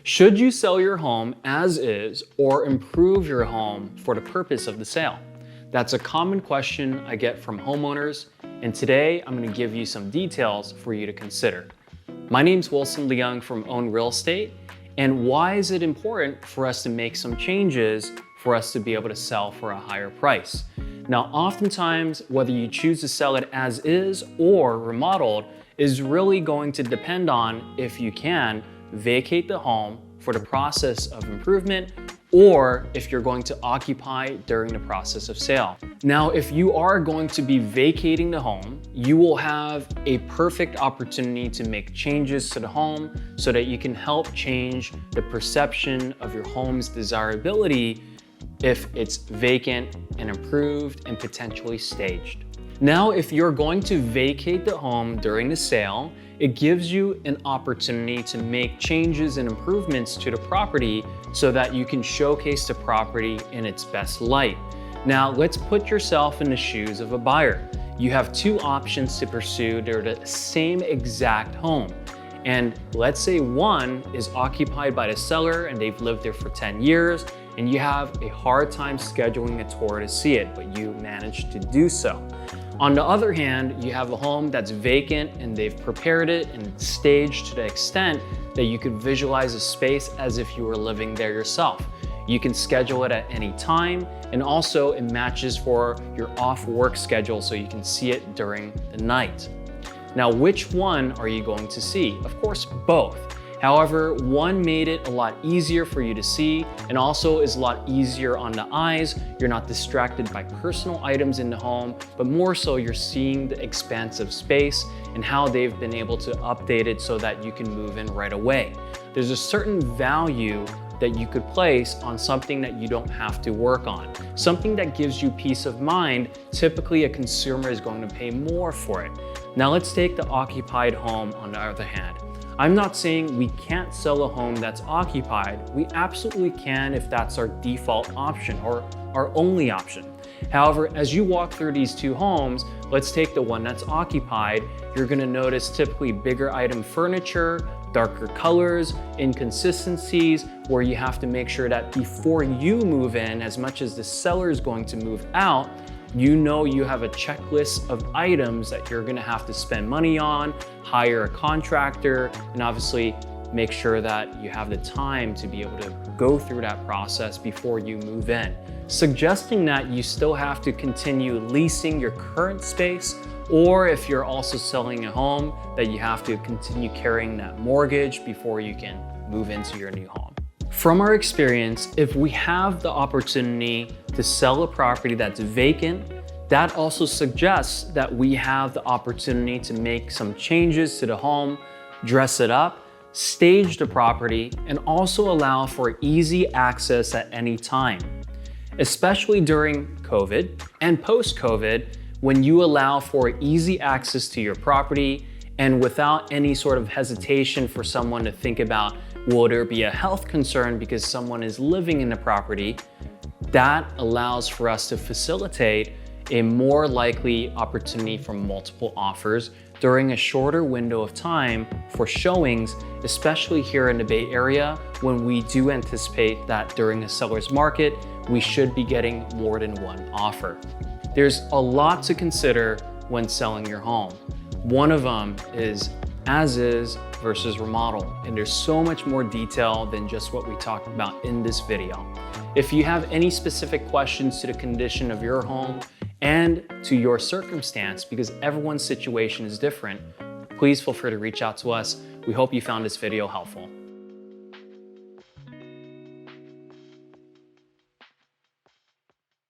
Should you sell your home as is or improve your home for the purpose of the sale? That's a common question I get from homeowners, and today I'm going to give you some details for you to consider. My name's Wilson Leung from Own Real Estate, and why is it important for us to make some changes for us to be able to sell for a higher price? Now, oftentimes, whether you choose to sell it as is or remodeled is really going to depend on if you can vacate the home for the process of improvement or if you're going to occupy during the process of sale. Now, if you are going to be vacating the home, you will have a perfect opportunity to make changes to the home so that you can help change the perception of your home's desirability if it's vacant and improved and potentially staged. Now, if you're going to vacate the home during the sale, it gives you an opportunity to make changes and improvements to the property so that you can showcase the property in its best light. Now, let's put yourself in the shoes of a buyer. You have two options to pursue. They're the same exact home. And let's say one is occupied by the seller and they've lived there for 10 years and you have a hard time scheduling a tour to see it, but you managed to do so. On the other hand, you have a home that's vacant and they've prepared it and staged to the extent that you could visualize a space as if you were living there yourself. You can schedule it at any time, and also it matches for your off work schedule so you can see it during the night. Now, which one are you going to see? Of course, both. However, one made it a lot easier for you to see and also is a lot easier on the eyes. You're not distracted by personal items in the home, but more so you're seeing the expansive space and how they've been able to update it so that you can move in right away. There's a certain value that you could place on something that you don't have to work on. Something that gives you peace of mind, typically a consumer is going to pay more for it. Now let's take the occupied home on the other hand. I'm not saying we can't sell a home that's occupied. We absolutely can if that's our default option or our only option. However, as you walk through these two homes, let's take the one that's occupied. You're gonna notice typically bigger item furniture, darker colors, inconsistencies, where you have to make sure that before you move in, as much as the seller is going to move out, you know you have a checklist of items that you're gonna have to spend money on, hire a contractor, and obviously make sure that you have the time to be able to go through that process before you move in. Suggesting that you still have to continue leasing your current space, or if you're also selling a home, that you have to continue carrying that mortgage before you can move into your new home. From our experience, if we have the opportunity to sell a property that's vacant, that also suggests that we have the opportunity to make some changes to the home, dress it up, stage the property, and also allow for easy access at any time. Especially during COVID and post-COVID, when you allow for easy access to your property and without any sort of hesitation for someone to think about, will there be a health concern because someone is living in the property, that allows for us to facilitate a more likely opportunity for multiple offers during a shorter window of time for showings, especially here in the Bay Area, when we do anticipate that during the seller's market, we should be getting more than one offer. There's a lot to consider when selling your home. One of them is as is versus remodel, and there's so much more detail than just what we talked about in this video. If you have any specific questions to the condition of your home and to your circumstance, because everyone's situation is different, please feel free to reach out to us. We hope you found this video helpful.